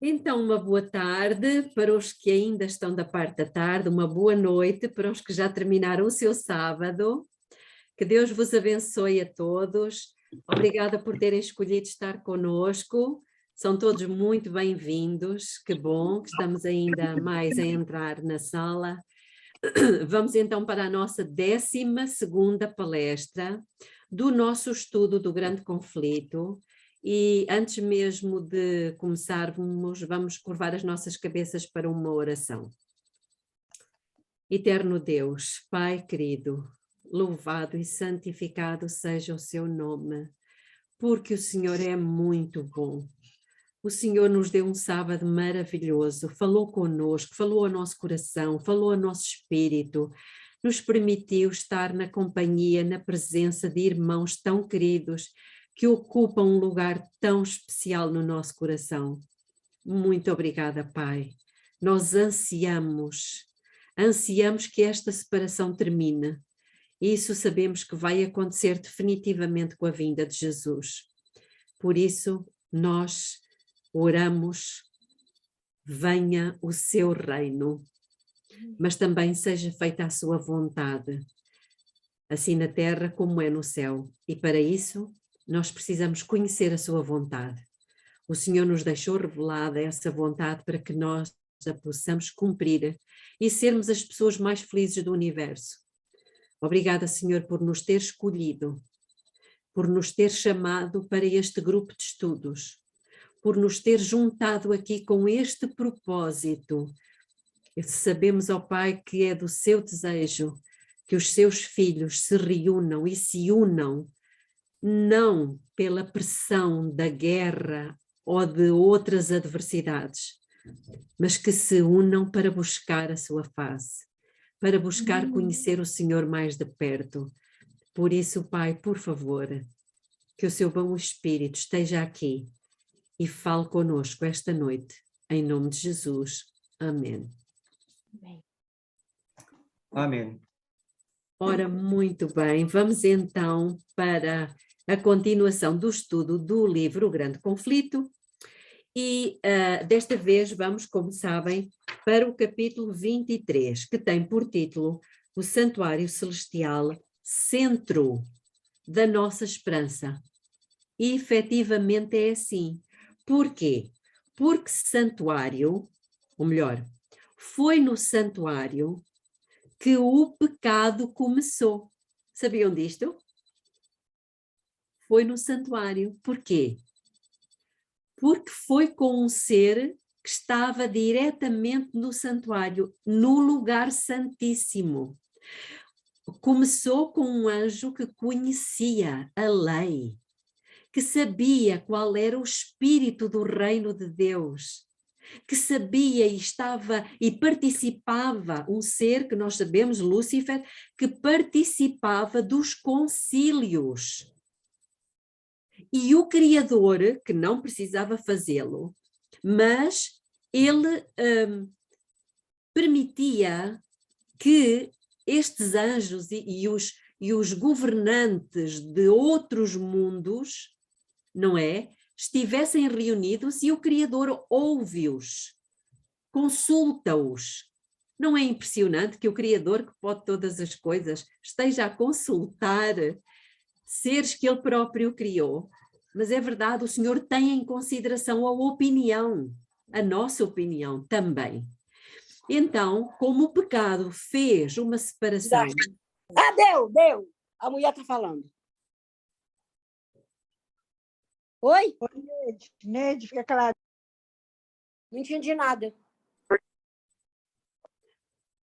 Então, uma boa tarde para os que ainda estão da parte da tarde, uma boa noite para os que já terminaram o seu sábado. Que Deus vos abençoe a todos. Obrigada por terem escolhido estar conosco. São todos muito bem-vindos. Que bom que estamos ainda mais a entrar na sala. Vamos então para a nossa 12ª palestra do nosso estudo do Grande Conflito. E antes mesmo de começarmos, vamos curvar as nossas cabeças para uma oração. Eterno Deus, Pai querido, louvado e santificado seja o seu nome, porque o Senhor é muito bom. O Senhor nos deu um sábado maravilhoso, falou conosco, falou ao nosso coração, falou ao nosso espírito, nos permitiu estar na companhia, na presença de irmãos tão queridos, que ocupam um lugar tão especial no nosso coração. Muito obrigada, Pai. Nós ansiamos que esta separação termine. E isso sabemos que vai acontecer definitivamente com a vinda de Jesus. Por isso, nós oramos, venha o seu reino, mas também seja feita a sua vontade, assim na terra como é no céu. E para isso, nós precisamos conhecer a sua vontade. O Senhor nos deixou revelada essa vontade para que nós a possamos cumprir e sermos as pessoas mais felizes do universo. Obrigada, Senhor, por nos ter escolhido, por nos ter chamado para este grupo de estudos, por nos ter juntado aqui com este propósito. Sabemos, ó Pai, que é do seu desejo que os seus filhos se reúnam e se unam, não pela pressão da guerra ou de outras adversidades, mas que se unam para buscar a sua face, para buscar conhecer o Senhor mais de perto. Por isso, Pai, por favor, que o seu bom Espírito esteja aqui e fale conosco esta noite, em nome de Jesus. Amém. Amém. Ora, muito bem, vamos então para a continuação do estudo do livro O Grande Conflito e desta vez vamos, como sabem, para o capítulo 23, que tem por título O Santuário Celestial, Centro da Nossa Esperança. E efetivamente é assim. Porquê? Porque santuário, ou melhor, foi no santuário que o pecado começou. Sabiam disto? Foi no santuário. Porquê? Porque foi com um ser que estava diretamente no santuário, no lugar santíssimo. Começou com um anjo que conhecia a lei, que sabia qual era o espírito do reino de Deus, que sabia e estava e participava, um ser que nós sabemos, Lúcifer, que participava dos concílios. E o Criador, que não precisava fazê-lo, mas ele permitia que estes anjos e os governantes de outros mundos, não é? Estivessem reunidos e o Criador ouve-os, consulta-os. Não é impressionante que o Criador, que pode todas as coisas, esteja a consultar seres que ele próprio criou? Mas é verdade, o Senhor tem em consideração a opinião, a nossa opinião também. Então, como o pecado fez uma separação... Ah, deu! A mulher está falando. Oi? Oi, Neide, fica calada. Não entendi nada.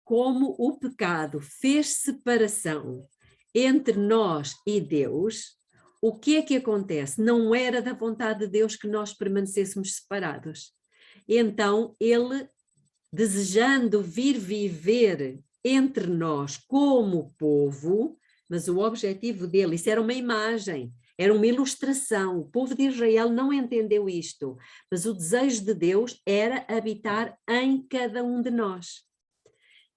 Como o pecado fez separação entre nós e Deus, o que é que acontece? Não era da vontade de Deus que nós permanecêssemos separados. Então, ele, desejando vir viver entre nós como povo, mas o objetivo dele, isso era uma imagem, era uma ilustração. O povo de Israel não entendeu isto, mas o desejo de Deus era habitar em cada um de nós.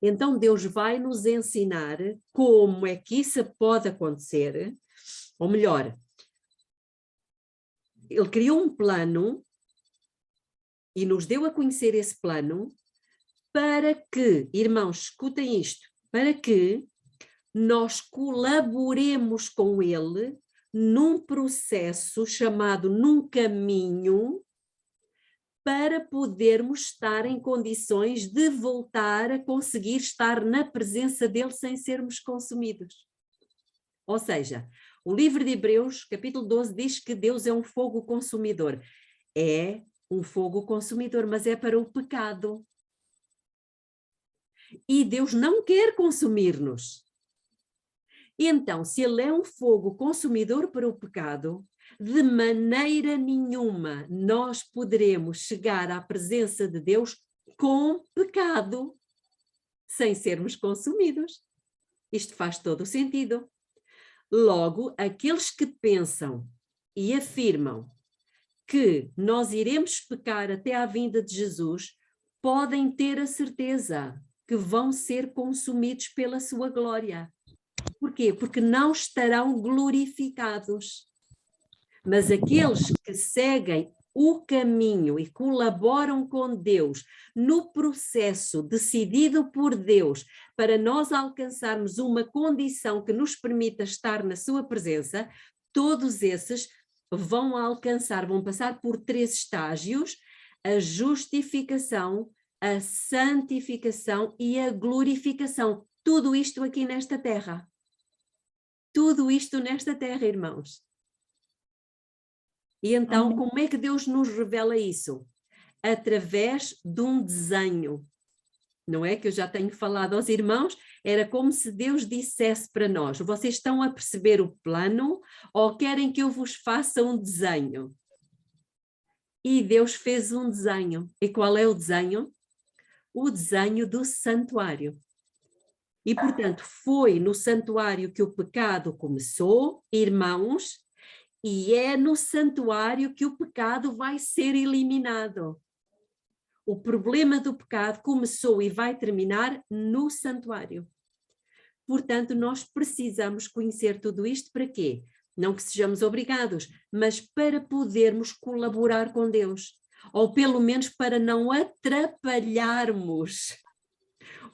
Então Deus vai nos ensinar como é que isso pode acontecer, ou melhor, ele criou um plano e nos deu a conhecer esse plano para que, irmãos, escutem isto, para que nós colaboremos com ele num processo chamado num caminho para podermos estar em condições de voltar a conseguir estar na presença dele sem sermos consumidos. Ou seja, o livro de Hebreus, capítulo 12, diz que Deus é um fogo consumidor. É um fogo consumidor, mas é para o pecado. E Deus não quer consumir-nos. Então, se ele é um fogo consumidor para o pecado, de maneira nenhuma nós poderemos chegar à presença de Deus com pecado, sem sermos consumidos. Isto faz todo o sentido. Logo, aqueles que pensam e afirmam que nós iremos pecar até à vinda de Jesus, podem ter a certeza que vão ser consumidos pela sua glória. Porquê? Porque não estarão glorificados. Mas aqueles que seguem o caminho e colaboram com Deus no processo decidido por Deus para nós alcançarmos uma condição que nos permita estar na sua presença, todos esses vão alcançar, vão passar por 3 estágios: a justificação, a santificação e a glorificação. Tudo isto aqui nesta terra. Tudo isto nesta terra, irmãos. E então, como é que Deus nos revela isso? Através de um desenho. Não é que eu já tenho falado aos irmãos? Era como se Deus dissesse para nós: vocês estão a perceber o plano ou querem que eu vos faça um desenho? E Deus fez um desenho. E qual é o desenho? O desenho do santuário. E, portanto, foi no santuário que o pecado começou, irmãos, e é no santuário que o pecado vai ser eliminado. O problema do pecado começou e vai terminar no santuário. Portanto, nós precisamos conhecer tudo isto para quê? Não que sejamos obrigados, mas para podermos colaborar com Deus. Ou pelo menos para não atrapalharmos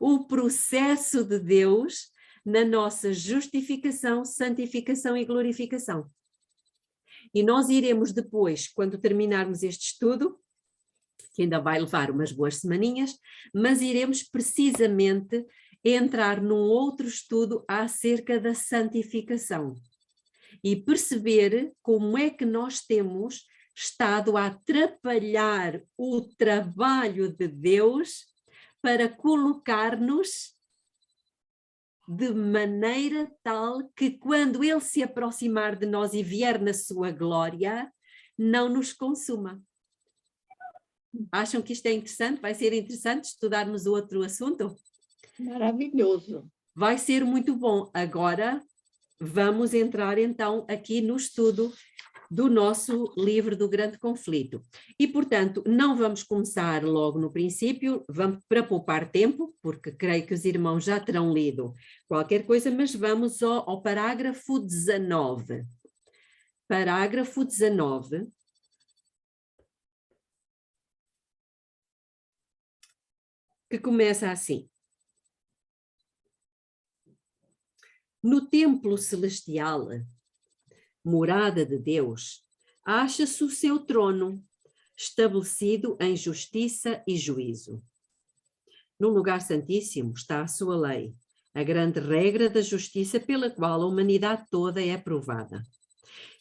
o processo de Deus na nossa justificação, santificação e glorificação. E nós iremos depois, quando terminarmos este estudo, que ainda vai levar umas boas semaninhas, mas iremos precisamente entrar num outro estudo acerca da santificação e perceber como é que nós temos estado a atrapalhar o trabalho de Deus para colocar-nos de maneira tal que quando Ele se aproximar de nós e vier na sua glória, não nos consuma. Acham que isto é interessante? Vai ser interessante estudarmos outro assunto? Maravilhoso. Vai ser muito bom. Agora vamos entrar então aqui no estudo do nosso livro do Grande Conflito. E, portanto, não vamos começar logo no princípio, vamos para poupar tempo, porque creio que os irmãos já terão lido qualquer coisa, mas vamos ao parágrafo 19. Parágrafo 19. Que começa assim. No templo celestial, morada de Deus, acha-se o seu trono, estabelecido em justiça e juízo. No lugar santíssimo está a sua lei, a grande regra da justiça pela qual a humanidade toda é provada.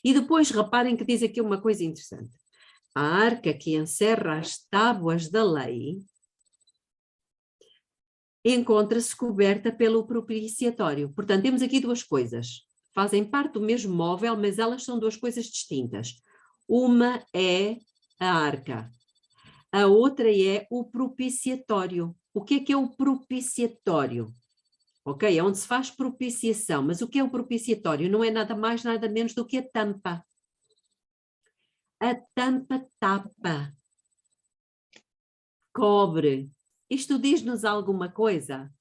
E depois reparem que diz aqui uma coisa interessante. A arca que encerra as tábuas da lei encontra-se coberta pelo propiciatório. Portanto, temos aqui 2 coisas. Fazem parte do mesmo móvel, mas elas são 2 coisas distintas. Uma é a arca, a outra é o propiciatório. O que é o propiciatório? Ok, é onde se faz propiciação, mas o que é o propiciatório? Não é nada mais, nada menos do que a tampa. A tampa tapa, cobre. Isto diz-nos alguma coisa?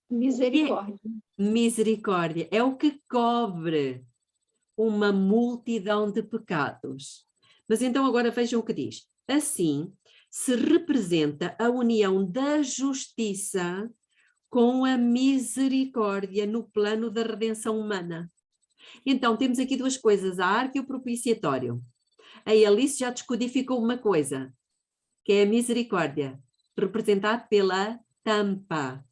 Misericórdia. Misericórdia é o que cobre uma multidão de pecados. Mas então agora vejam o que diz. Assim se representa a união da justiça com a misericórdia no plano da redenção humana. Então temos aqui duas coisas, a arca e o propiciatório. A Alice já descodificou uma coisa, que é a misericórdia, representado pela tampa.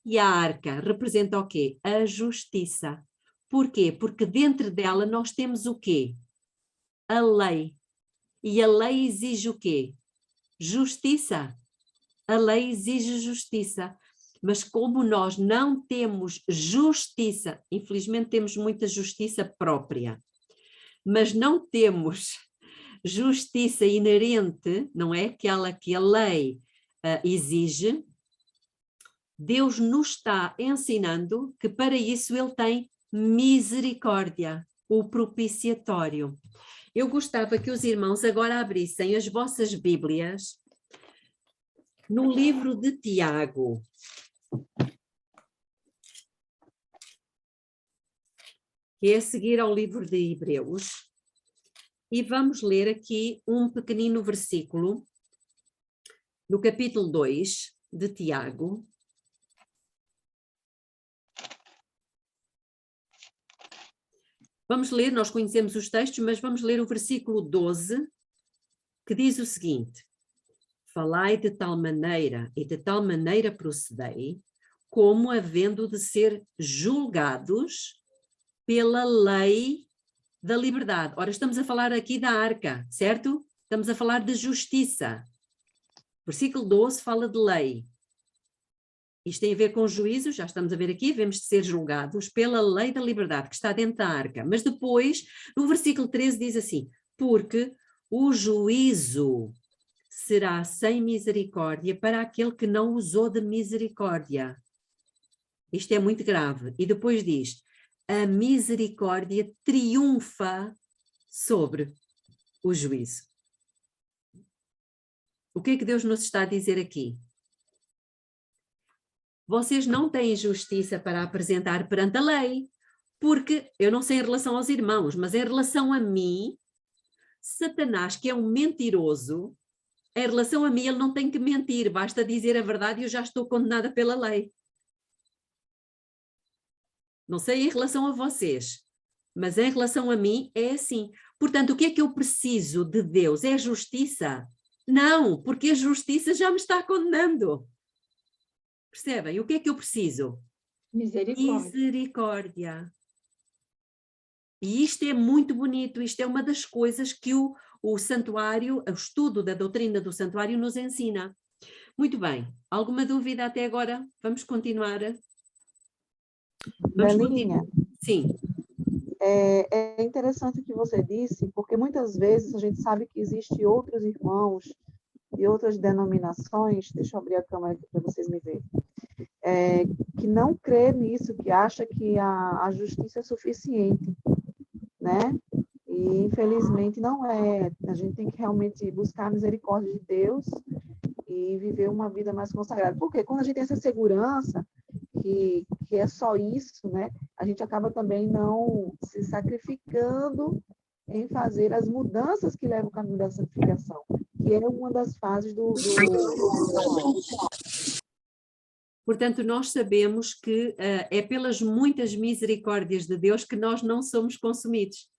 E a arca representa o quê? A justiça. Por quê? Porque dentro dela nós temos o quê? A lei. E a lei exige o quê? Justiça. A lei exige justiça. Mas como nós não temos justiça, infelizmente temos muita justiça própria, mas não temos justiça inerente, não é? Aquela que a lei exige, Deus nos está ensinando que para isso ele tem misericórdia, o propiciatório. Eu gostava que os irmãos agora abrissem as vossas Bíblias no livro de Tiago. Que é a seguir ao livro de Hebreus. E vamos ler aqui um pequenino versículo, no capítulo 2 de Tiago. Vamos ler, nós conhecemos os textos, mas vamos ler o versículo 12, que diz o seguinte: falai de tal maneira e de tal maneira procedei, como havendo de ser julgados pela lei da liberdade. Ora, estamos a falar aqui da arca, certo? Estamos a falar de justiça. Versículo 12 fala de lei. Isto tem a ver com juízo, já estamos a ver aqui, devemos de ser julgados pela lei da liberdade, que está dentro da arca. Mas depois, no versículo 13 diz assim, porque o juízo será sem misericórdia para aquele que não usou de misericórdia. Isto é muito grave. E depois diz, a misericórdia triunfa sobre o juízo. O que é que Deus nos está a dizer aqui? Vocês não têm justiça para apresentar perante a lei, porque, eu não sei em relação aos irmãos, mas em relação a mim, Satanás, que é um mentiroso, em relação a mim ele não tem que mentir, basta dizer a verdade e eu já estou condenada pela lei. Não sei em relação a vocês, mas em relação a mim é assim. Portanto, o que é que eu preciso de Deus? É justiça? Não, porque a justiça já me está condenando. Percebem? O que é que eu preciso? Misericórdia. Misericórdia. E isto é muito bonito, isto é uma das coisas que o santuário, o estudo da doutrina do santuário nos ensina. Muito bem, alguma dúvida até agora? Vamos continuar? Belinha, Sim. é interessante o que você disse, porque muitas vezes a gente sabe que existem outros irmãos e outras denominações, deixa eu abrir a câmera aqui para vocês me verem, que não crê nisso, que acha que a justiça é suficiente, né? E infelizmente não é. A gente tem que realmente buscar a misericórdia de Deus e viver uma vida mais consagrada. Porque quando a gente tem essa segurança que é só isso, né? A gente acaba também não se sacrificando em fazer as mudanças que levam ao caminho da santificação, que é uma das fases do... Portanto, nós sabemos que é pelas muitas misericórdias de Deus que nós não somos consumidos.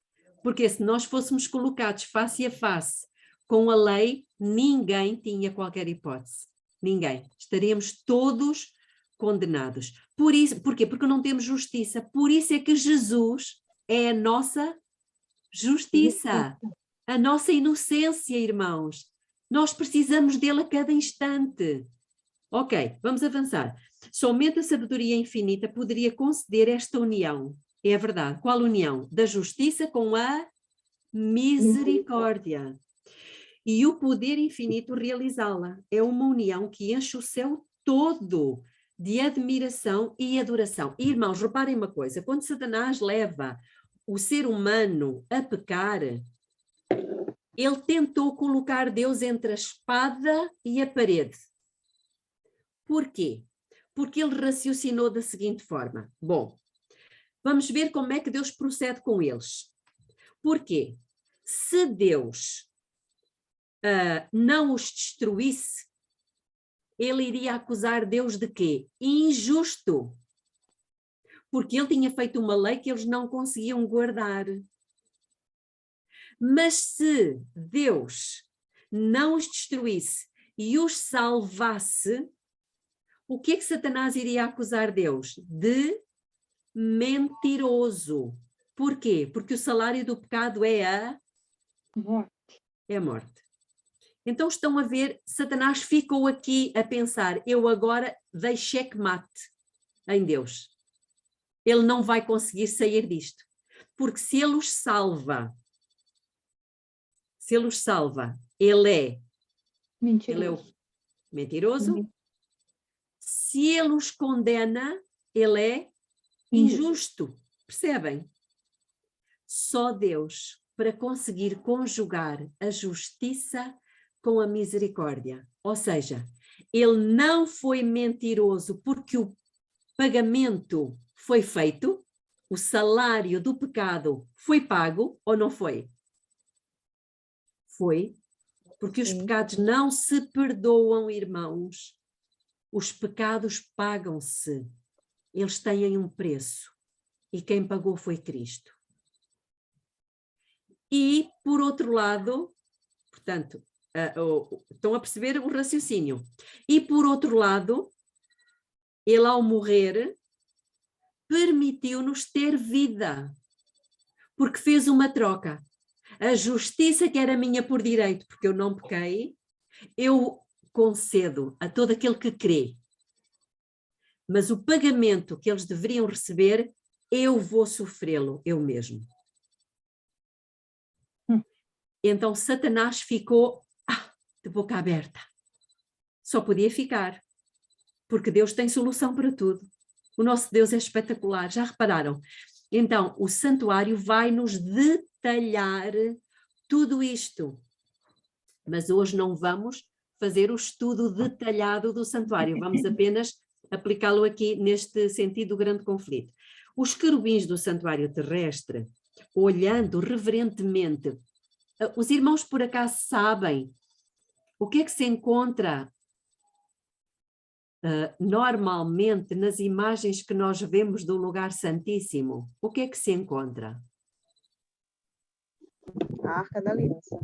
Porque se nós fôssemos colocados face a face com a lei, ninguém tinha qualquer hipótese. Ninguém. Estaríamos todos condenados. Por isso, porquê? Porque não temos justiça. Por isso é que Jesus é a nossa justiça. A nossa inocência, irmãos. Nós precisamos dele a cada instante. Ok, vamos avançar. Somente a sabedoria infinita poderia conceder esta união. É verdade. Qual união? Da justiça com a misericórdia. E o poder infinito realizá-la. É uma união que enche o céu todo de admiração e adoração. E, irmãos, reparem uma coisa. Quando Satanás leva o ser humano a pecar, ele tentou colocar Deus entre a espada e a parede. Por quê? Porque ele raciocinou da seguinte forma. Bom, vamos ver como é que Deus procede com eles. Por quê? Se Deus não os destruísse, ele iria acusar Deus de quê? Injusto. Porque ele tinha feito uma lei que eles não conseguiam guardar. Mas se Deus não os destruísse e os salvasse, o que é que Satanás iria acusar Deus? De mentiroso. Por quê? Porque o salário do pecado é a morte. Então estão a ver, Satanás ficou aqui a pensar, eu agora dei checkmate em Deus. Ele não vai conseguir sair disto. Porque se ele os salva, ele é mentiroso. Se ele os condena, ele é injusto. Percebem? Só Deus para conseguir conjugar a justiça com a misericórdia. Ou seja, ele não foi mentiroso porque o pagamento foi feito, o salário do pecado foi pago ou não foi? Foi, porque os pecados não se perdoam, irmãos. Os pecados pagam-se. Eles têm um preço. E quem pagou foi Cristo. E, por outro lado, portanto, estão a perceber o raciocínio. E, por outro lado, ele, ao morrer, permitiu-nos ter vida. Porque fez uma troca. A justiça que era minha por direito, porque eu não pequei, eu concedo a todo aquele que crê. Mas o pagamento que eles deveriam receber, eu vou sofrê-lo, eu mesmo. Então Satanás ficou de boca aberta. Só podia ficar, porque Deus tem solução para tudo. O nosso Deus é espetacular, já repararam? Então, o santuário vai nos detalhar tudo isto. Mas hoje não vamos fazer o estudo detalhado do santuário, vamos apenas aplicá-lo aqui neste sentido do grande conflito. Os querubins do santuário terrestre, olhando reverentemente, os irmãos por acaso sabem o que é que se encontra normalmente nas imagens que nós vemos do lugar santíssimo? O que é que se encontra? A Arca da Aliança.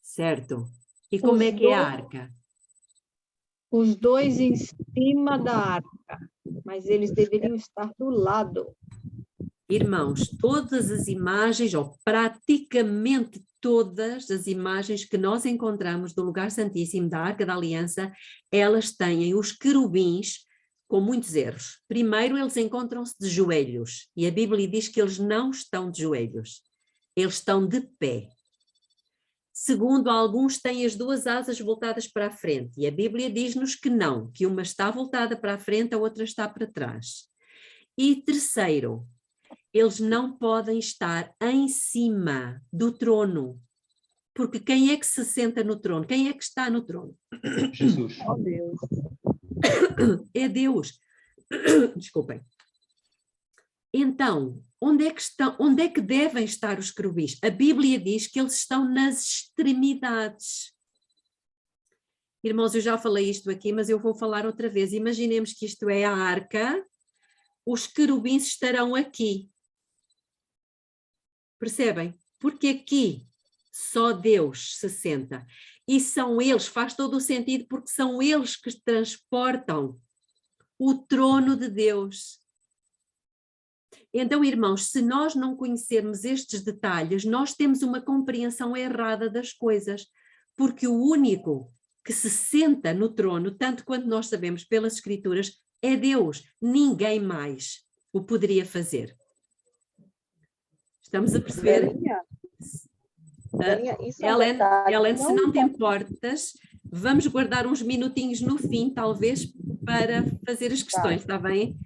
Certo. E como é que é a arca? Os dois em cima da arca, mas eles deveriam estar do lado. Irmãos, todas as imagens, ou praticamente todas as imagens que nós encontramos do lugar santíssimo, da Arca da Aliança, elas têm os querubins com muitos erros. Primeiro, eles encontram-se de joelhos, e a Bíblia diz que eles não estão de joelhos, eles estão de pé. Segundo, alguns têm as duas asas voltadas para a frente, e a Bíblia diz-nos que não, que uma está voltada para a frente, a outra está para trás. E terceiro, eles não podem estar em cima do trono, porque quem é que se senta no trono? Quem é que está no trono? Jesus. Oh, Deus. É Deus. Desculpem. Então, onde é que devem estar os querubins? A Bíblia diz que eles estão nas extremidades. Irmãos, eu já falei isto aqui, mas eu vou falar outra vez. Imaginemos que isto é a arca, os querubins estarão aqui. Percebem? Porque aqui só Deus se senta. E são eles, faz todo o sentido, porque são eles que transportam o trono de Deus. Então, irmãos, se nós não conhecermos estes detalhes, nós temos uma compreensão errada das coisas, porque o único que se senta no trono, tanto quanto nós sabemos pelas Escrituras, é Deus. Ninguém mais o poderia fazer. Estamos a perceber? Belinha, isso é Ellen, se não te importas, vamos guardar uns minutinhos no fim, talvez, para fazer as questões, está bem?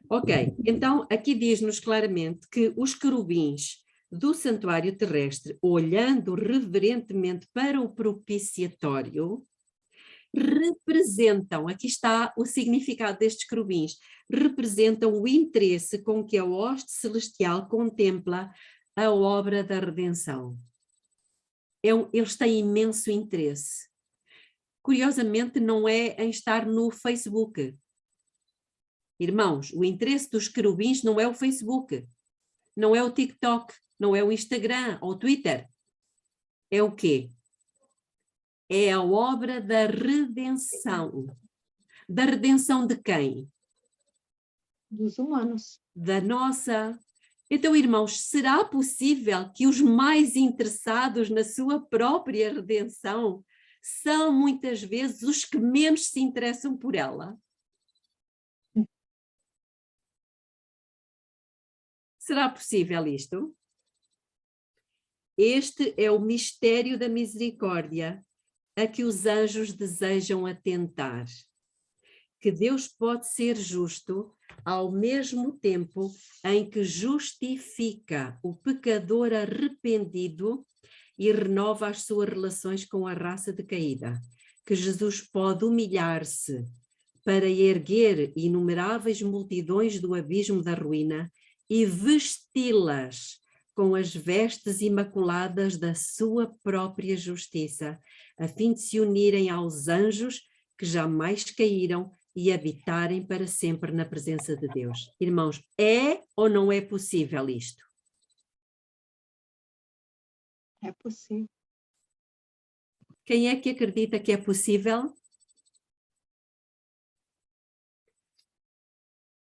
Ok, então aqui diz-nos claramente que os querubins do santuário terrestre, olhando reverentemente para o propiciatório, representam, aqui está o significado destes querubins, representam o interesse com que a hoste celestial contempla a obra da redenção. Eles têm imenso interesse. Curiosamente, não é em estar no Facebook. Irmãos, o interesse dos querubins não é o Facebook, não é o TikTok, não é o Instagram ou o Twitter. É o quê? É a obra da redenção. Da redenção de quem? Dos humanos. Da nossa. Então, irmãos, será possível que os mais interessados na sua própria redenção são muitas vezes os que menos se interessam por ela? Será possível isto? Este é o mistério da misericórdia a que os anjos desejam atentar. Que Deus pode ser justo ao mesmo tempo em que justifica o pecador arrependido e renova as suas relações com a raça decaída. Que Jesus pode humilhar-se para erguer inumeráveis multidões do abismo da ruína e vesti-las com as vestes imaculadas da sua própria justiça, a fim de se unirem aos anjos que jamais caíram e habitarem para sempre na presença de Deus. Irmãos, é ou não é possível isto? É possível. Quem é que acredita que é possível?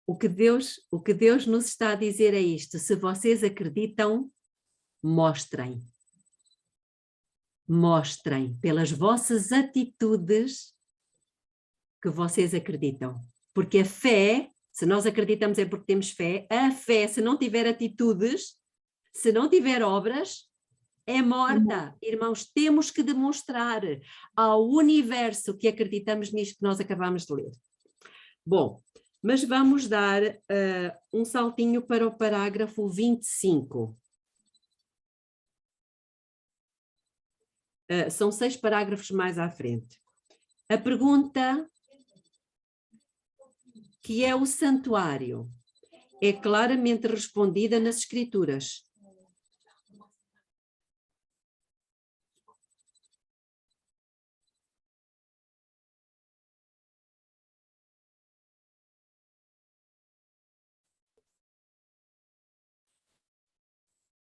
O que Deus nos está a dizer é isto: se vocês acreditam, mostrem. Mostrem pelas vossas atitudes que vocês acreditam. Porque a fé, se nós acreditamos é porque temos fé, a fé, se não tiver atitudes, se não tiver obras, é morta. Irmãos, temos que demonstrar ao universo que acreditamos nisto que nós acabamos de ler. Bom, mas vamos dar um saltinho para o parágrafo 25. São 6 parágrafos mais à frente. A pergunta que é o santuário é claramente respondida nas Escrituras.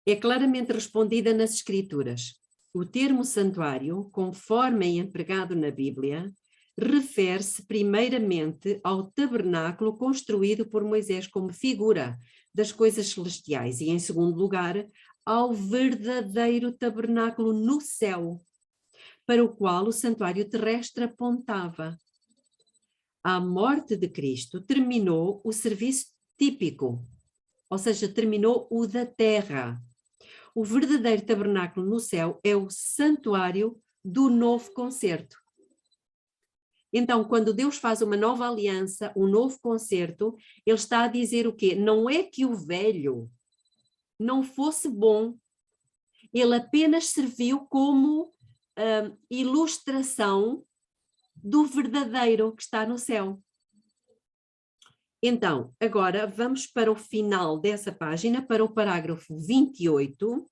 É claramente respondida nas Escrituras. O termo santuário, conforme é empregado na Bíblia, refere-se primeiramente ao tabernáculo construído por Moisés como figura das coisas celestiais e, em segundo lugar, ao verdadeiro tabernáculo no céu, para o qual o santuário terrestre apontava. A morte de Cristo terminou o serviço típico, ou seja, terminou o da terra. O verdadeiro tabernáculo no céu é o santuário do novo concerto. Então, quando Deus faz uma nova aliança, um novo concerto, ele está a dizer o quê? Não é que o velho não fosse bom, ele apenas serviu como ilustração do verdadeiro que está no céu. Então, agora vamos para o final dessa página, para o parágrafo 28,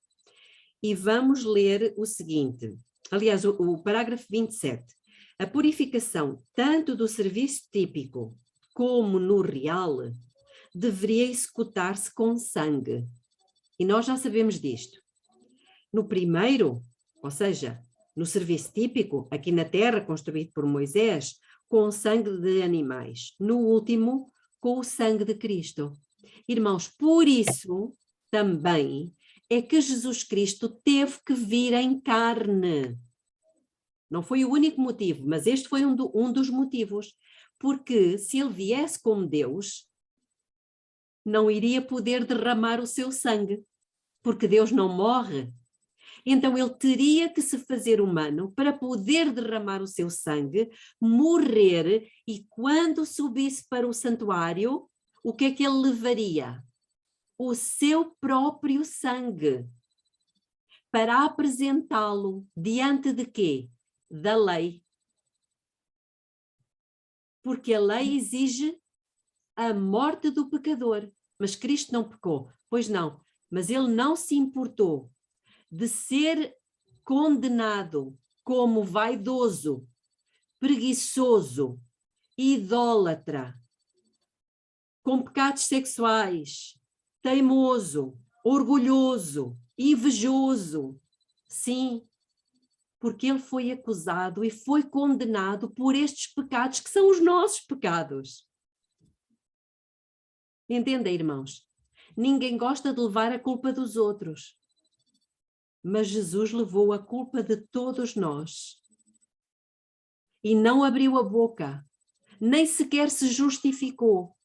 e vamos ler o seguinte. Aliás, o parágrafo 27. A purificação, tanto do serviço típico como no real, deveria executar-se com sangue. E nós já sabemos disto. No primeiro, ou seja, no serviço típico, aqui na terra, construído por Moisés, com o sangue de animais. No último, com o sangue de Cristo. Irmãos, por isso também é que Jesus Cristo teve que vir em carne. Não foi o único motivo, mas este foi um dos motivos. Porque se ele viesse como Deus, não iria poder derramar o seu sangue. Porque Deus não morre. Então ele teria que se fazer humano para poder derramar o seu sangue, morrer, e quando subisse para o santuário, o que é que ele levaria? O seu próprio sangue, para apresentá-lo diante de quê? Da lei. Porque a lei exige a morte do pecador, mas Cristo não pecou. Pois não, mas ele não se importou de ser condenado como vaidoso, preguiçoso, idólatra, com pecados sexuais, teimoso, orgulhoso, invejoso. Sim, porque ele foi acusado e foi condenado por estes pecados que são os nossos pecados. Entendem, irmãos? Ninguém gosta de levar a culpa dos outros, mas Jesus levou a culpa de todos nós e não abriu a boca, nem sequer se justificou.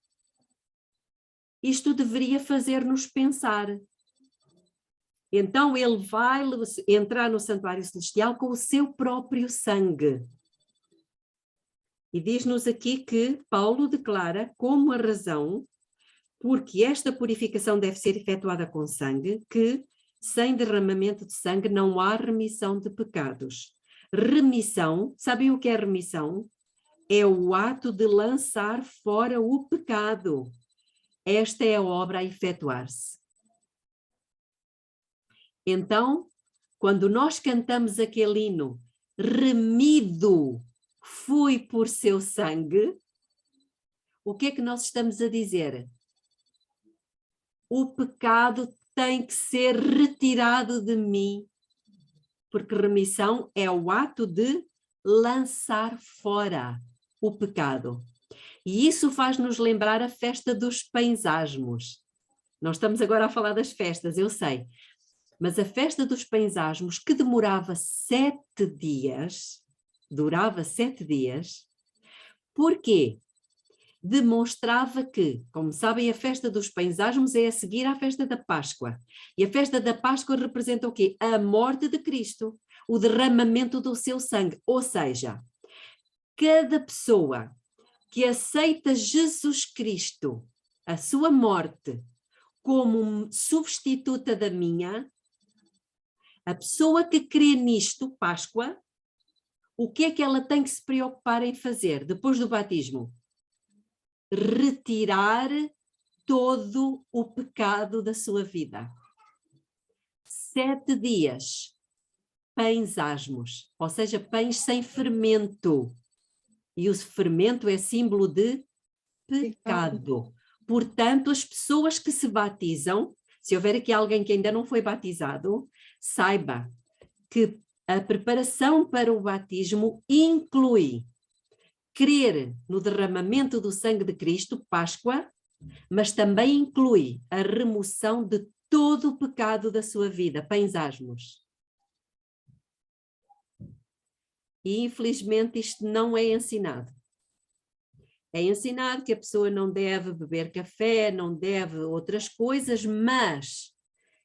Isto deveria fazer-nos pensar. Então ele vai entrar no santuário celestial com o seu próprio sangue. E diz-nos aqui que Paulo declara como a razão porque esta purificação deve ser efetuada com sangue, que sem derramamento de sangue não há remissão de pecados. Remissão, sabem o que é remissão? É o ato de lançar fora o pecado. Esta é a obra a efetuar-se. Então, quando nós cantamos aquele hino, remido fui por seu sangue, o que é que nós estamos a dizer? O pecado tem que ser retirado de mim, porque remissão é o ato de lançar fora o pecado. E isso faz-nos lembrar a festa dos pães asmos. Nós estamos agora a falar das festas, eu sei, mas a festa dos pães asmos, que demorava 7 dias, durava 7 dias, porquê? Demonstrava que, como sabem, a festa dos pães asmos é a seguir à festa da Páscoa. E a festa da Páscoa representa o quê? A morte de Cristo, o derramamento do seu sangue. Ou seja, cada pessoa que aceita Jesus Cristo, a sua morte, como substituta da minha, a pessoa que crê nisto, Páscoa, o que é que ela tem que se preocupar em fazer depois do batismo? Retirar todo o pecado da sua vida. 7 dias, pães asmos, ou seja, pães sem fermento. E o fermento é símbolo de pecado. Portanto, as pessoas que se batizam, se houver aqui alguém que ainda não foi batizado, saiba que a preparação para o batismo inclui crer no derramamento do sangue de Cristo, Páscoa, mas também inclui a remoção de todo o pecado da sua vida, pães asmos. E infelizmente isto não é ensinado. É ensinado que a pessoa não deve beber café, não deve outras coisas, mas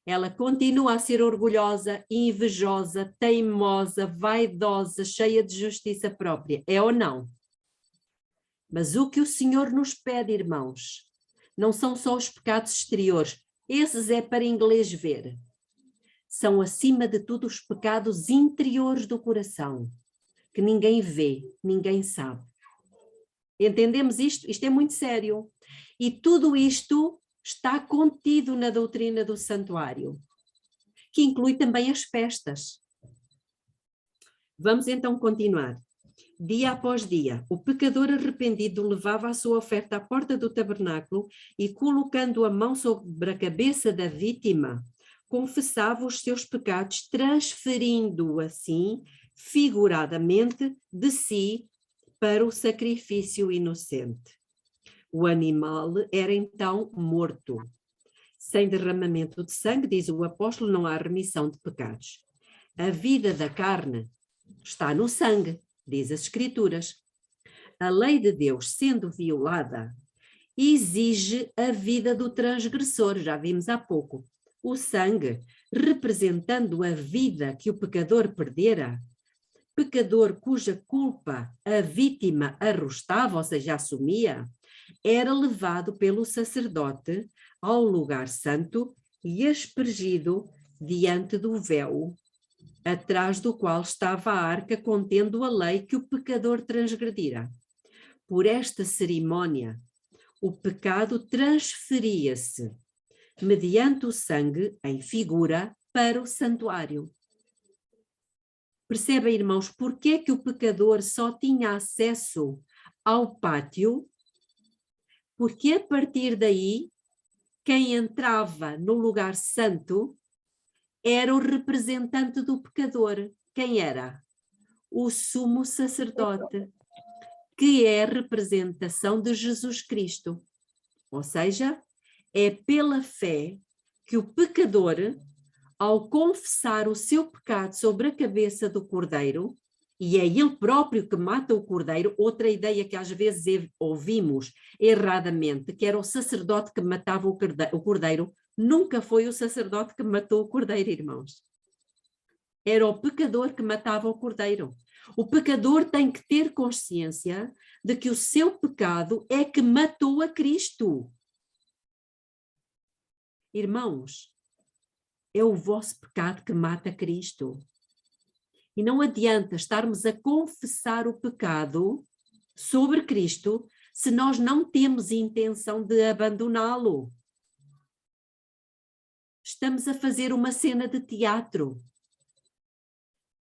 ela continua a ser orgulhosa, invejosa, teimosa, vaidosa, cheia de justiça própria. É ou não? Mas o que o Senhor nos pede, irmãos, não são só os pecados exteriores. Esses é para inglês ver. São, acima de tudo, os pecados interiores do coração, que ninguém vê, ninguém sabe. Entendemos isto? Isto é muito sério. E tudo isto está contido na doutrina do santuário, que inclui também as festas. Vamos então continuar. Dia após dia, o pecador arrependido levava a sua oferta à porta do tabernáculo e, colocando a mão sobre a cabeça da vítima, confessava os seus pecados, transferindo assim, figuradamente, de si para o sacrifício inocente. O animal era então morto. Sem derramamento de sangue, diz o apóstolo, não há remissão de pecados. A vida da carne está no sangue, diz as Escrituras. A lei de Deus, sendo violada, exige a vida do transgressor, já vimos há pouco. O sangue, representando a vida que o pecador perdera, pecador cuja culpa a vítima arrostava, ou seja, assumia, era levado pelo sacerdote ao lugar santo e aspergido diante do véu, atrás do qual estava a arca contendo a lei que o pecador transgredira. Por esta cerimónia, o pecado transferia-se mediante o sangue, em figura, para o santuário. Percebem, irmãos, porque é que o pecador só tinha acesso ao pátio? Porque a partir daí, quem entrava no lugar santo era o representante do pecador. Quem era? O sumo sacerdote, que é a representação de Jesus Cristo. Ou seja, é pela fé que o pecador, ao confessar o seu pecado sobre a cabeça do cordeiro, e é ele próprio que mata o cordeiro, outra ideia que às vezes ouvimos erradamente, que era o sacerdote que matava o cordeiro, nunca foi o sacerdote que matou o cordeiro, irmãos. Era o pecador que matava o cordeiro. O pecador tem que ter consciência de que o seu pecado é que matou a Cristo. Irmãos, é o vosso pecado que mata Cristo. E não adianta estarmos a confessar o pecado sobre Cristo se nós não temos intenção de abandoná-lo. Estamos a fazer uma cena de teatro.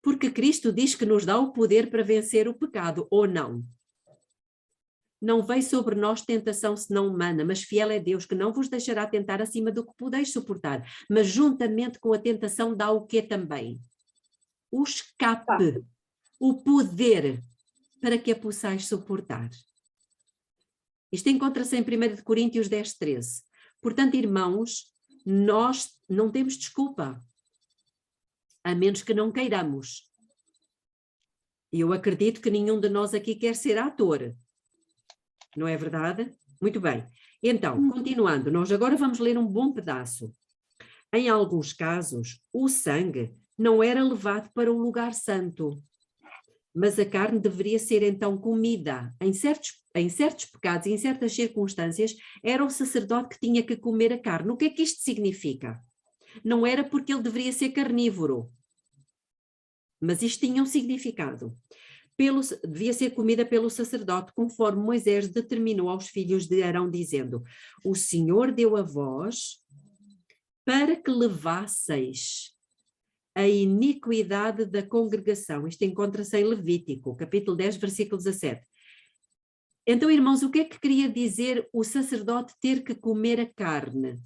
Porque Cristo diz que nos dá o poder para vencer o pecado, ou não? Não vem sobre nós tentação senão humana, mas fiel é Deus, que não vos deixará tentar acima do que podeis suportar. Mas juntamente com a tentação dá o quê também? O escape, o poder, para que a possais suportar. Isto encontra-se em 1 Coríntios 10:13. Portanto, irmãos, nós não temos desculpa, a menos que não queiramos. E eu acredito que nenhum de nós aqui quer ser ator. Não é verdade? Muito bem. Então, continuando, nós agora vamos ler um bom pedaço. Em alguns casos, o sangue não era levado para o lugar santo, mas a carne deveria ser então comida. Em certos pecados e em certas circunstâncias, era o sacerdote que tinha que comer a carne. O que é que isto significa? Não era porque ele deveria ser carnívoro, mas isto tinha um significado. Devia ser comida pelo sacerdote, conforme Moisés determinou aos filhos de Arão, dizendo: o Senhor deu a vós para que levasseis a iniquidade da congregação. Isto encontra-se em Levítico, capítulo 10, versículo 17. Então, irmãos, o que é que queria dizer o sacerdote ter que comer a carne?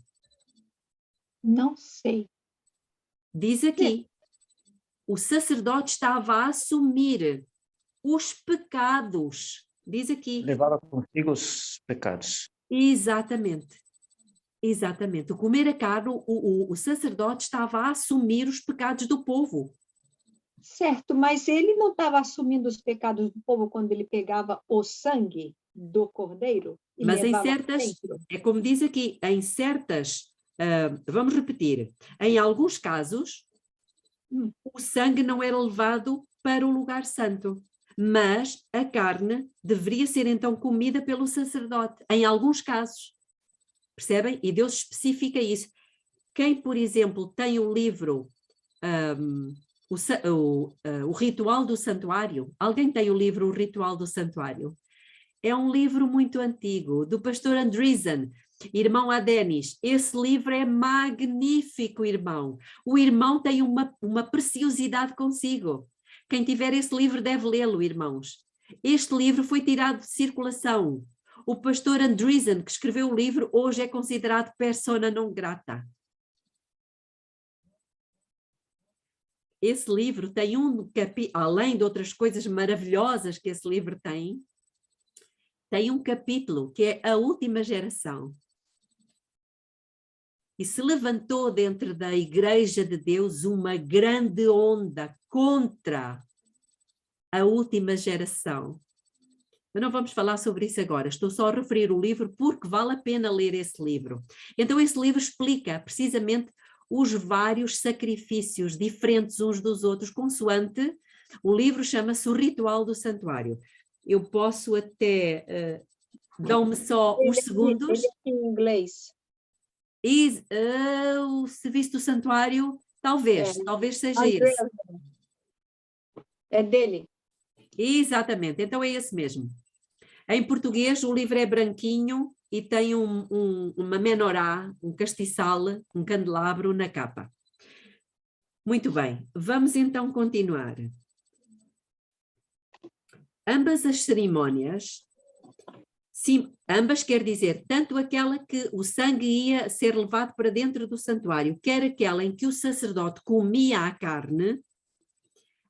Não sei. Diz aqui, o sacerdote estava a assumir os pecados. Diz aqui. Levava consigo os pecados. Exatamente. Exatamente. O comer a carne, o sacerdote estava a assumir os pecados do povo. Certo, mas ele não estava assumindo os pecados do povo quando ele pegava o sangue do cordeiro? E mas em levava certas, dentro? é como diz aqui, em certas, vamos repetir, em alguns casos, o sangue não era levado para o lugar santo, mas a carne deveria ser então comida pelo sacerdote, em alguns casos. Percebem? E Deus especifica isso. Quem, por exemplo, tem o livro o Ritual do Santuário, alguém tem o livro O Ritual do Santuário? É um livro muito antigo, do pastor Andreessen, irmão Adenis. Esse livro é magnífico, irmão. O irmão tem uma preciosidade consigo. Quem tiver esse livro deve lê-lo, irmãos. Este livro foi tirado de circulação. O pastor Andreessen, que escreveu o livro, hoje é considerado persona não grata. Esse livro tem além de outras coisas maravilhosas que esse livro tem um capítulo que é a última geração. E se levantou dentro da Igreja de Deus uma grande onda contra a última geração. Mas não vamos falar sobre isso agora, estou só a referir o livro porque vale a pena ler esse livro. Então esse livro explica precisamente os vários sacrifícios diferentes uns dos outros, consoante o livro chama-se O Ritual do Santuário. Eu posso até, dão-me só uns segundos. Ele é em inglês. E o Serviço do Santuário, talvez seja esse. É dele. Exatamente, então é esse mesmo. Em português o livro é branquinho e tem uma menorá, um castiçal, um candelabro na capa. Muito bem, vamos então continuar. Ambas as cerimónias, sim, ambas quer dizer, tanto aquela que o sangue ia ser levado para dentro do santuário, quer aquela em que o sacerdote comia a carne,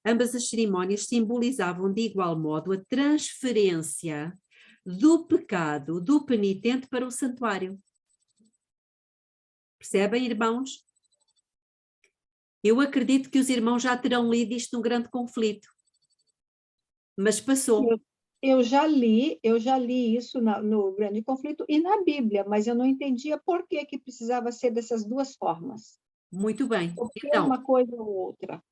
ambas as cerimónias simbolizavam de igual modo a transferência do pecado do penitente para o santuário. Percebem, irmãos? Eu acredito que os irmãos já terão lido isto num grande conflito. Mas passou. Eu já li isso no Grande Conflito e na Bíblia, mas eu não entendia por que precisava ser dessas duas formas. Muito bem. Porque Então, uma coisa ou outra.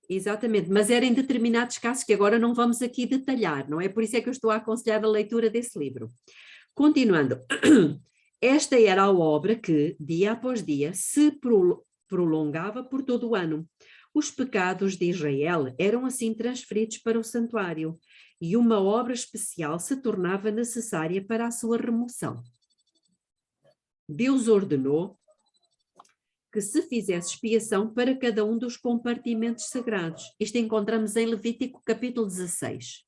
exatamente, mas era em determinados casos que agora não vamos aqui detalhar, não é? Por isso é que eu estou a aconselhar a leitura desse livro. Continuando, esta era a obra que, dia após dia, se prolongava por todo o ano. Os pecados de Israel eram assim transferidos para o santuário e uma obra especial se tornava necessária para a sua remoção. Deus ordenou que se fizesse expiação para cada um dos compartimentos sagrados. Isto encontramos em Levítico capítulo 16.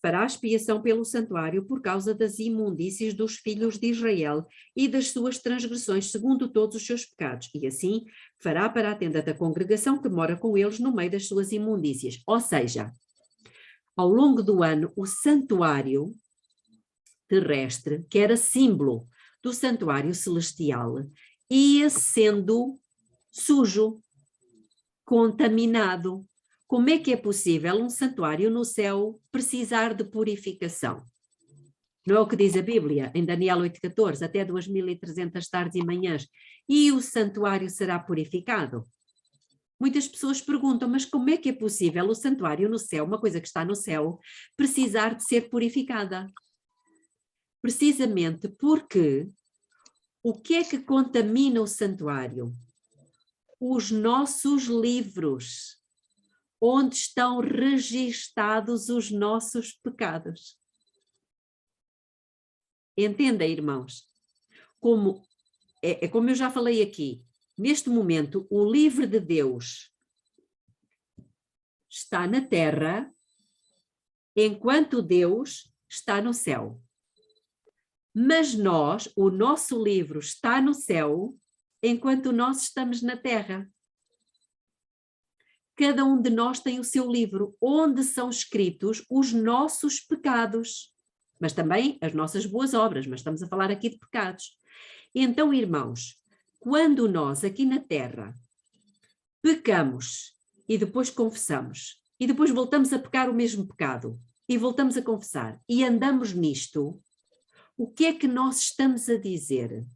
Fará expiação pelo santuário por causa das imundícies dos filhos de Israel e das suas transgressões, segundo todos os seus pecados, e assim fará para a tenda da congregação que mora com eles no meio das suas imundícias. Ou seja, ao longo do ano, o santuário terrestre, que era símbolo do santuário celestial, ia sendo sujo, contaminado. Como é que é possível um santuário no céu precisar de purificação? Não é o que diz a Bíblia, em Daniel 8,14, até 2300 tardes e manhãs, e o santuário será purificado? Muitas pessoas perguntam, mas como é que é possível o santuário no céu, uma coisa que está no céu, precisar de ser purificada? Precisamente porque o que é que contamina o santuário? Os nossos livros, onde estão registados os nossos pecados. Entendem, irmãos? Como eu já falei aqui, neste momento o livro de Deus está na terra, enquanto Deus está no céu. Mas nós, o nosso livro está no céu, enquanto nós estamos na terra. Cada um de nós tem o seu livro, onde são escritos os nossos pecados, mas também as nossas boas obras, mas estamos a falar aqui de pecados. Então, irmãos, quando nós aqui na terra pecamos e depois confessamos, e depois voltamos a pecar o mesmo pecado, e voltamos a confessar, e andamos nisto, o que é que nós estamos a dizer?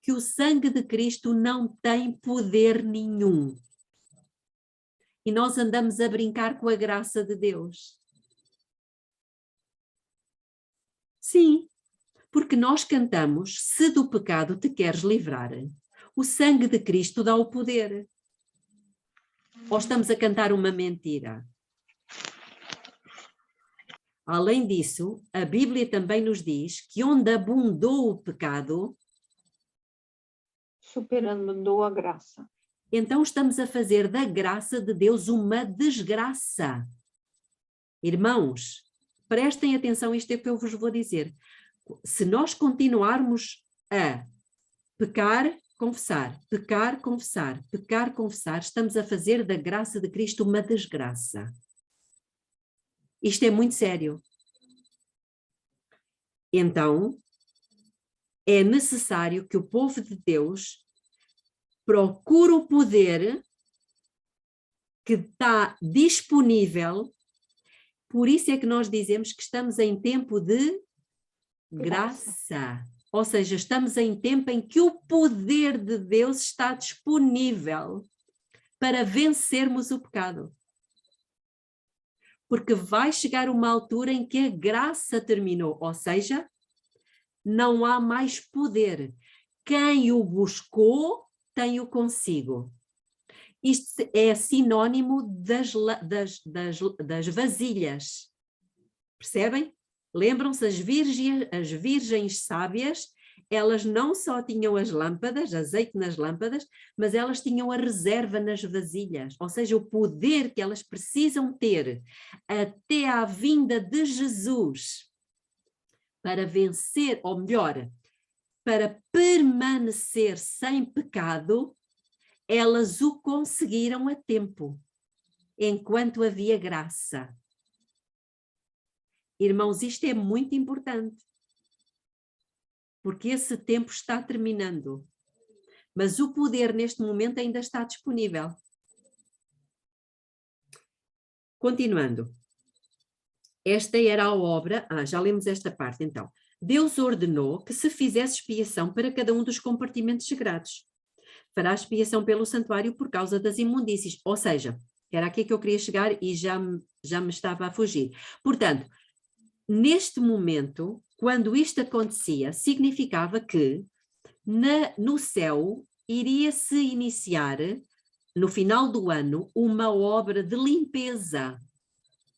Que o sangue de Cristo não tem poder nenhum. E nós andamos a brincar com a graça de Deus. Sim, porque nós cantamos, se do pecado te queres livrar, o sangue de Cristo dá o poder. Ou estamos a cantar uma mentira? Além disso, a Bíblia também nos diz que onde abundou o pecado, superando a graça. Então estamos a fazer da graça de Deus uma desgraça. Irmãos, prestem atenção, isto é o que eu vos vou dizer. Se nós continuarmos a pecar, confessar, pecar, confessar, pecar, confessar, estamos a fazer da graça de Cristo uma desgraça. Isto é muito sério. Então, é necessário que o povo de Deus procure o poder que está disponível. Por isso é que nós dizemos que estamos em tempo de graça. Ou seja, estamos em tempo em que o poder de Deus está disponível para vencermos o pecado. Porque vai chegar uma altura em que a graça terminou, ou seja, não há mais poder. Quem o buscou, tem-o consigo. Isto é sinónimo das vasilhas. Percebem? Lembram-se, as virgens sábias, elas não só tinham as lâmpadas, azeite nas lâmpadas, mas elas tinham a reserva nas vasilhas, ou seja, o poder que elas precisam ter até à vinda de Jesus para vencer, ou melhor, para permanecer sem pecado, elas o conseguiram a tempo, enquanto havia graça. Irmãos, isto é muito importante, porque esse tempo está terminando, mas o poder neste momento ainda está disponível. Continuando. Esta era a obra, já lemos esta parte então. Deus ordenou que se fizesse expiação para cada um dos compartimentos sagrados. Fará expiação pelo santuário por causa das imundícies. Ou seja, era aqui que eu queria chegar e já me estava a fugir. Portanto, neste momento, quando isto acontecia, significava que no céu iria-se iniciar, no final do ano, uma obra de limpeza,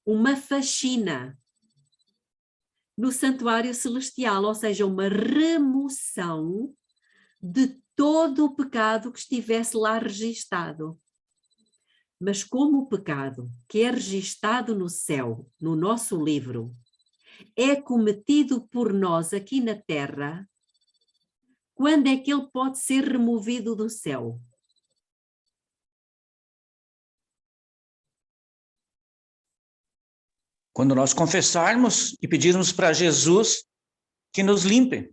uma faxina no santuário celestial, ou seja, uma remoção de todo o pecado que estivesse lá registado. Mas como o pecado que é registado no céu, no nosso livro, é cometido por nós aqui na terra, quando é que ele pode ser removido do céu? Quando nós confessarmos e pedirmos para Jesus que nos limpe.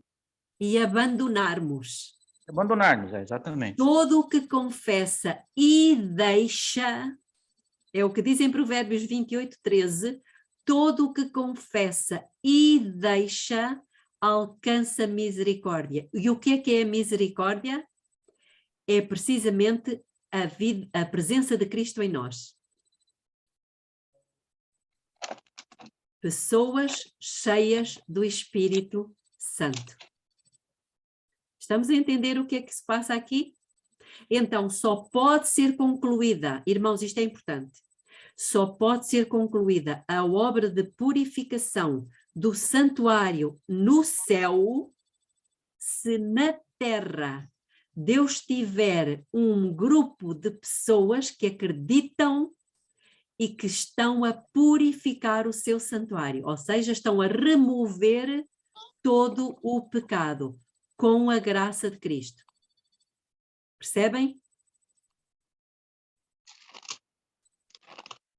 E abandonarmos. Abandonarmos, exatamente. Todo o que confessa e deixa, é o que diz em Provérbios 28:13, todo o que confessa e deixa alcança misericórdia. E o que é a misericórdia? É precisamente a presença de Cristo em nós. Pessoas cheias do Espírito Santo. Estamos a entender o que é que se passa aqui? Então, só pode ser concluída, irmãos, isto é importante, só pode ser concluída a obra de purificação do santuário no céu, se na terra Deus tiver um grupo de pessoas que acreditam e que estão a purificar o seu santuário, ou seja, estão a remover todo o pecado com a graça de Cristo. Percebem?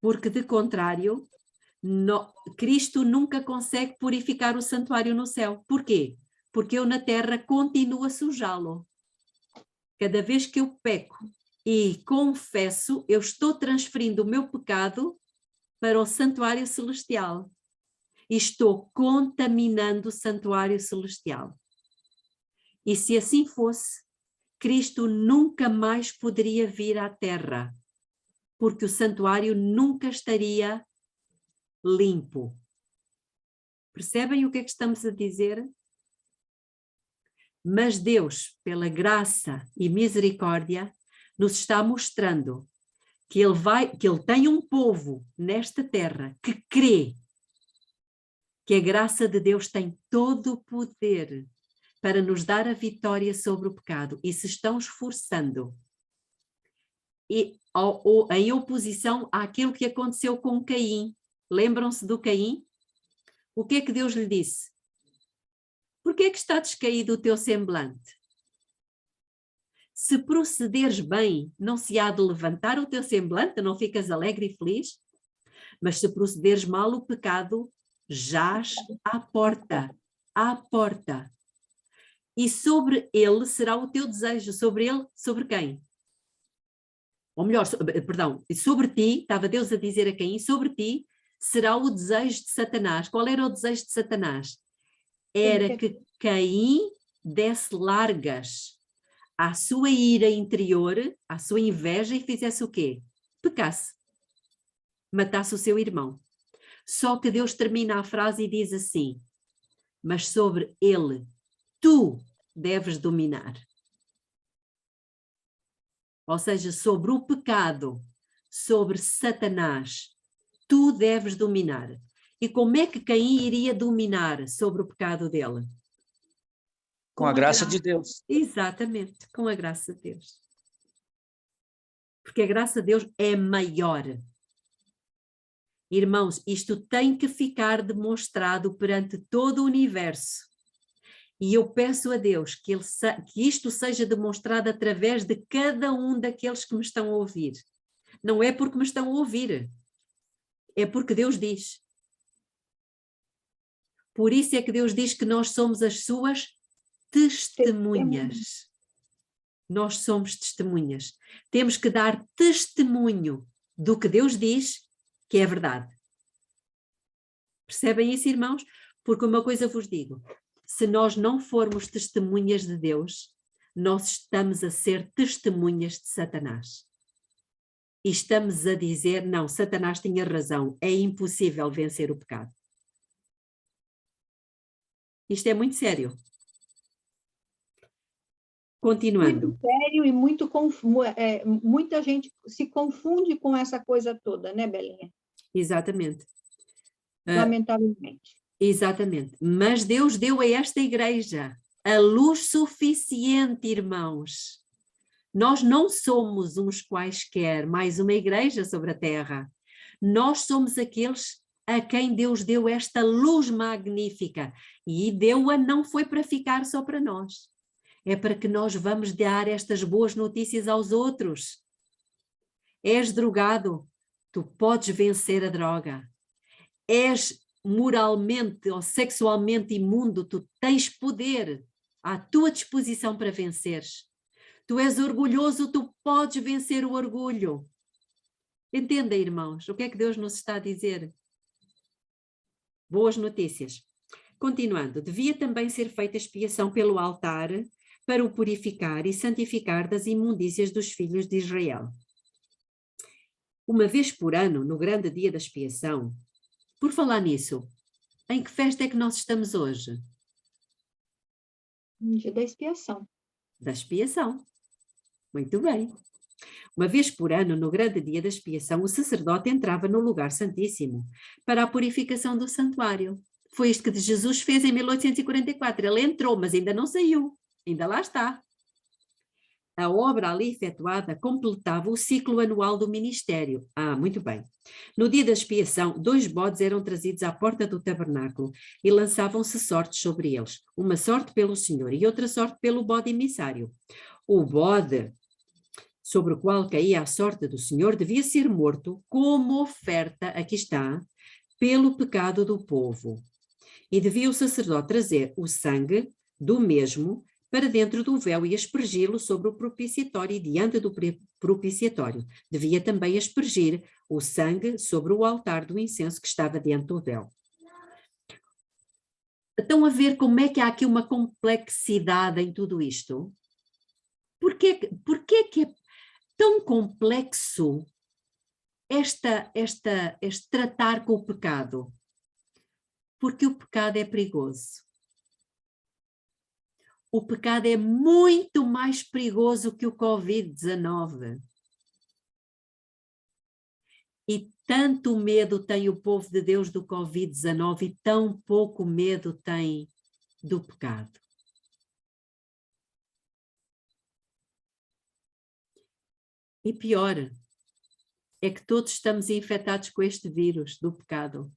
Porque, de contrário, Cristo nunca consegue purificar o santuário no céu. Porquê? Porque eu na terra continuo a sujá-lo. Cada vez que eu peco e confesso, eu estou transferindo o meu pecado para o santuário celestial. E estou contaminando o santuário celestial. E se assim fosse, Cristo nunca mais poderia vir à terra, porque o santuário nunca estaria limpo. Percebem o que é que estamos a dizer? Mas Deus, pela graça e misericórdia, nos está mostrando que Ele tem um povo nesta terra que crê que a graça de Deus tem todo o poder para nos dar a vitória sobre o pecado e se estão esforçando em oposição àquilo que aconteceu com Caim. Lembram-se do Caim? O que é que Deus lhe disse? Por que é que está descaído o teu semblante? Se procederes bem, não se há de levantar o teu semblante, não ficas alegre e feliz? Mas se procederes mal, o pecado jaz à porta, à porta. E sobre ele será o teu desejo. Sobre ele, sobre quem? Ou melhor, perdão, sobre ti, estava Deus a dizer a Caim, sobre ti será o desejo de Satanás. Qual era o desejo de Satanás? Era que Caim desse largas à sua ira interior, à sua inveja e fizesse o quê? Pecasse. Matasse o seu irmão. Só que Deus termina a frase e diz assim: mas sobre ele tu deves dominar. Ou seja, sobre o pecado, sobre Satanás, tu deves dominar. E como é que Caim iria dominar sobre o pecado dele? Com a graça de Deus. Exatamente, com a graça de Deus. Porque a graça de Deus é maior. Irmãos, isto tem que ficar demonstrado perante todo o universo. E eu peço a Deus que isto seja demonstrado através de cada um daqueles que me estão a ouvir. Não é porque me estão a ouvir, é porque Deus diz. Por isso é que Deus diz que nós somos as suas testemunhas. Nós somos testemunhas. Temos que dar testemunho do que Deus diz que é verdade. Percebem isso, irmãos? Porque uma coisa vos digo, se nós não formos testemunhas de Deus, nós estamos a ser testemunhas de Satanás. E estamos a dizer, não, Satanás tinha razão, é impossível vencer o pecado. Isto é muito sério. Continuando. Muito sério e muita gente se confunde com essa coisa toda, né, Belinha? Exatamente. Lamentavelmente. Exatamente. Mas Deus deu a esta igreja a luz suficiente, irmãos. Nós não somos uns quaisquer, mais uma igreja sobre a terra. Nós somos aqueles a quem Deus deu esta luz magnífica. E deu-a não foi para ficar só para nós. É para que nós vamos dar estas boas notícias aos outros. És drogado, tu podes vencer a droga. És moralmente ou sexualmente imundo, tu tens poder à tua disposição para venceres. Tu és orgulhoso, tu podes vencer o orgulho. Entenda, irmãos, o que é que Deus nos está a dizer? Boas notícias. Continuando, devia também ser feita expiação pelo altar para o purificar e santificar das imundícias dos filhos de Israel. Uma vez por ano, no grande dia da expiação, por falar nisso, em que festa é que nós estamos hoje? Dia da expiação. Da expiação. Muito bem. Uma vez por ano, no grande dia da expiação, o sacerdote entrava no lugar santíssimo para a purificação do santuário. Foi isto que Jesus fez em 1844. Ele entrou, mas ainda não saiu. Ainda lá está. A obra ali efetuada completava o ciclo anual do ministério. Muito bem. No dia da expiação, 2 bodes eram trazidos à porta do tabernáculo e lançavam-se sortes sobre eles. Uma sorte pelo Senhor e outra sorte pelo bode emissário. O bode sobre o qual caía a sorte do Senhor devia ser morto como oferta, aqui está, pelo pecado do povo. E devia o sacerdote trazer o sangue do mesmo para dentro do véu e aspergi-lo sobre o propiciatório e diante do propiciatório. Devia também aspergir o sangue sobre o altar do incenso que estava dentro do véu. Estão a ver como é que há aqui uma complexidade em tudo isto? Porquê que é tão complexo este tratar com o pecado? Porque o pecado é perigoso. O pecado é muito mais perigoso que o Covid-19. E tanto medo tem o povo de Deus do Covid-19 e tão pouco medo tem do pecado. E pior, é que todos estamos infectados com este vírus do pecado.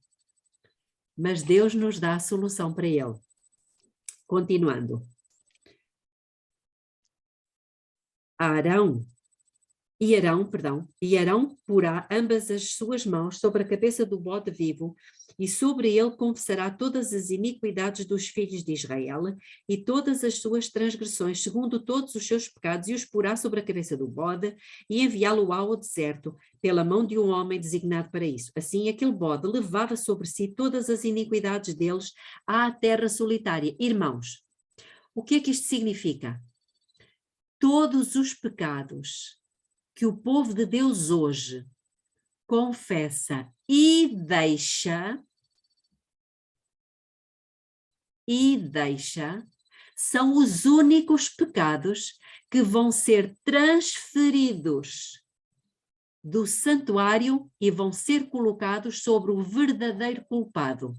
Mas Deus nos dá a solução para ele. Continuando. Arão porá ambas as suas mãos sobre a cabeça do bode vivo e sobre ele confessará todas as iniquidades dos filhos de Israel e todas as suas transgressões, segundo todos os seus pecados, e os porá sobre a cabeça do bode e enviá-lo ao deserto pela mão de um homem designado para isso. Assim, aquele bode levava sobre si todas as iniquidades deles à terra solitária. Irmãos, o que é que isto significa? Todos os pecados que o povo de Deus hoje confessa e deixa, são os únicos pecados que vão ser transferidos do santuário e vão ser colocados sobre o verdadeiro culpado.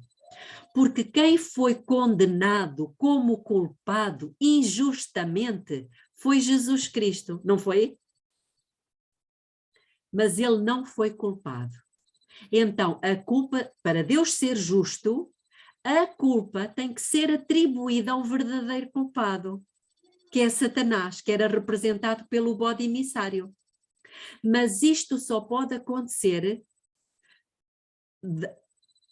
Porque quem foi condenado como culpado injustamente foi Jesus Cristo, não foi? Mas ele não foi culpado. Então, a culpa, para Deus ser justo, a culpa tem que ser atribuída ao verdadeiro culpado, que é Satanás, que era representado pelo bode emissário. Mas isto só pode acontecer,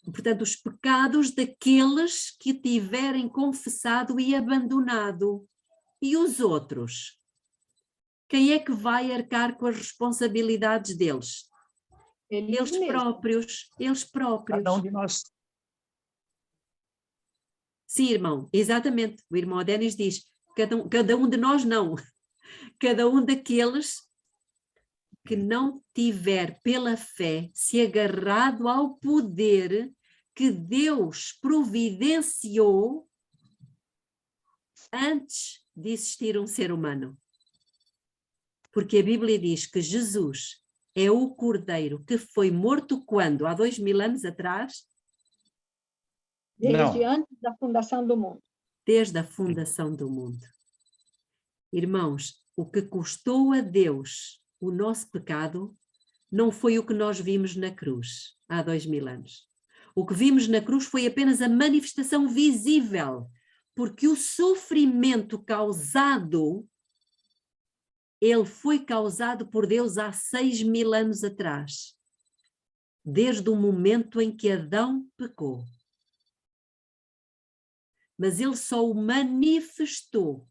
portanto, os pecados daqueles que tiverem confessado e abandonado. E os outros? Quem é que vai arcar com as responsabilidades deles? Eles mesmos. próprios, eles próprios. Cada um de nós. Sim, irmão, exatamente. O irmão Denis diz, cada um de nós não. Cada um daqueles que não tiver pela fé se agarrado ao poder que Deus providenciou antes de existir um ser humano. Porque a Bíblia diz que Jesus é o Cordeiro que foi morto quando? Há 2000 anos atrás? Desde antes da fundação do mundo. Desde a fundação do mundo. Irmãos, o que custou a Deus o nosso pecado não foi o que nós vimos na cruz há 2000 anos. O que vimos na cruz foi apenas a manifestação visível, porque o sofrimento causado, ele foi causado por Deus há 6000 anos atrás, desde o momento em que Adão pecou. Mas ele só o manifestou.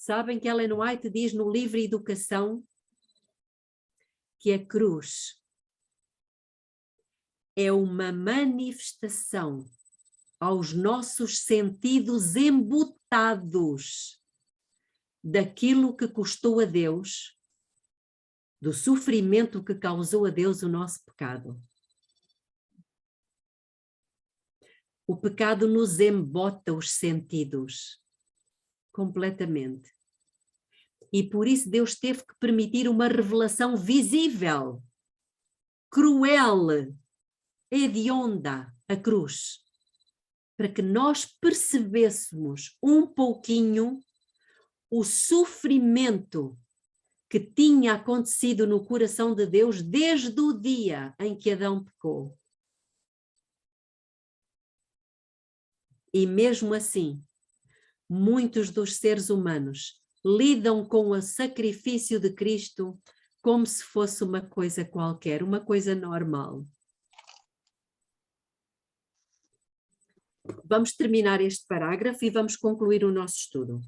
Sabem que Ellen White diz no livro Educação que a cruz é uma manifestação aos nossos sentidos embutados daquilo que custou a Deus, do sofrimento que causou a Deus o nosso pecado. O pecado nos embota os sentidos completamente. E por isso Deus teve que permitir uma revelação visível, cruel, hedionda, a cruz, para que nós percebêssemos um pouquinho o sofrimento que tinha acontecido no coração de Deus desde o dia em que Adão pecou. E mesmo assim, muitos dos seres humanos lidam com o sacrifício de Cristo como se fosse uma coisa qualquer, uma coisa normal. Vamos terminar este parágrafo e vamos concluir o nosso estudo.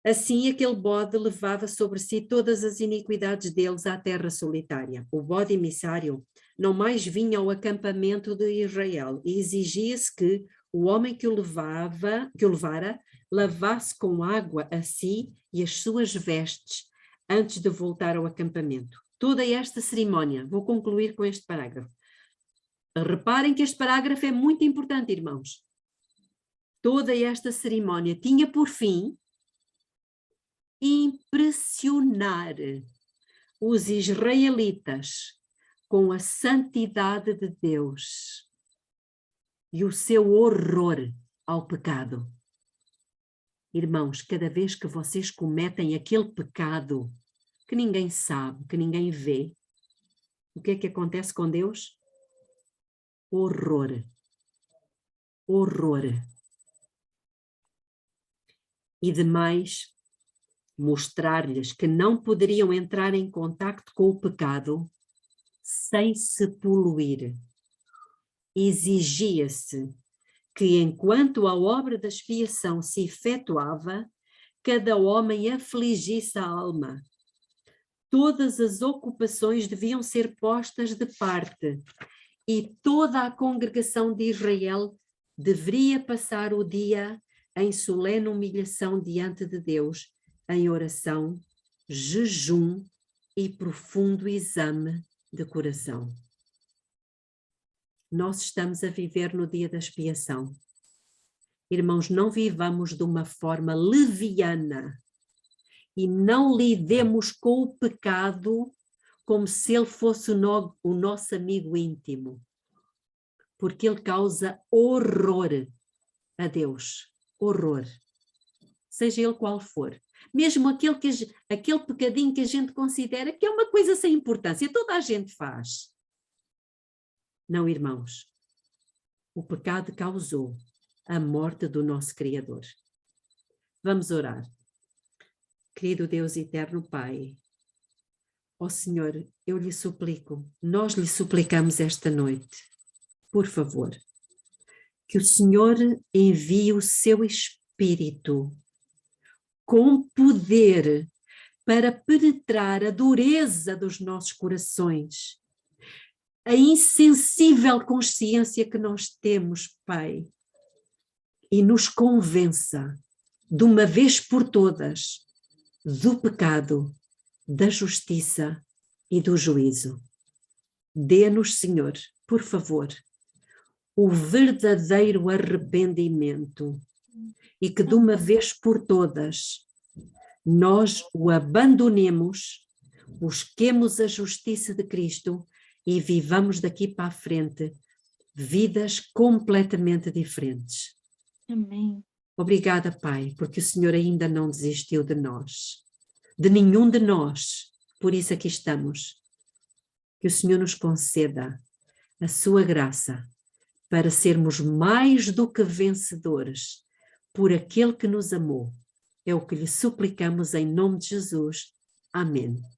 Assim, aquele bode levava sobre si todas as iniquidades deles à terra solitária. O bode emissário não mais vinha ao acampamento de Israel e exigia-se que o homem que o levara lavasse com água a si e as suas vestes antes de voltar ao acampamento. Toda esta cerimónia, vou concluir com este parágrafo. Reparem que este parágrafo é muito importante, irmãos. Toda esta cerimónia tinha por fim impressionar os israelitas com a santidade de Deus e o seu horror ao pecado. Irmãos, cada vez que vocês cometem aquele pecado que ninguém sabe, que ninguém vê, o que é que acontece com Deus? Horror. Horror. E demais, mostrar-lhes que não poderiam entrar em contacto com o pecado sem se poluir. Exigia-se que, enquanto a obra da expiação se efetuava, cada homem afligisse a alma. Todas as ocupações deviam ser postas de parte e toda a congregação de Israel deveria passar o dia em solene humilhação diante de Deus, em oração, jejum e profundo exame de coração. Nós estamos a viver no dia da expiação. Irmãos, não vivamos de uma forma leviana e não lidemos com o pecado como se ele fosse o nosso amigo íntimo, porque ele causa horror a Deus, horror, seja ele qual for. Mesmo aquele pecadinho que a gente considera que é uma coisa sem importância, toda a gente faz. Não, irmãos, o pecado causou a morte do nosso Criador. Vamos orar. Querido Deus eterno Pai, ó Senhor, eu lhe suplico, nós lhe suplicamos esta noite, por favor, que o Senhor envie o seu Espírito com poder para penetrar a dureza dos nossos corações, a insensível consciência que nós temos, Pai, e nos convença de uma vez por todas do pecado, da justiça e do juízo. Dê-nos, Senhor, por favor, o verdadeiro arrependimento e que de uma vez por todas nós o abandonemos, busquemos a justiça de Cristo e vivamos daqui para a frente vidas completamente diferentes. Amém. Obrigada, Pai, porque o Senhor ainda não desistiu de nós, de nenhum de nós, por isso aqui estamos. Que o Senhor nos conceda a sua graça para sermos mais do que vencedores por aquele que nos amou. É o que lhe suplicamos em nome de Jesus. Amém.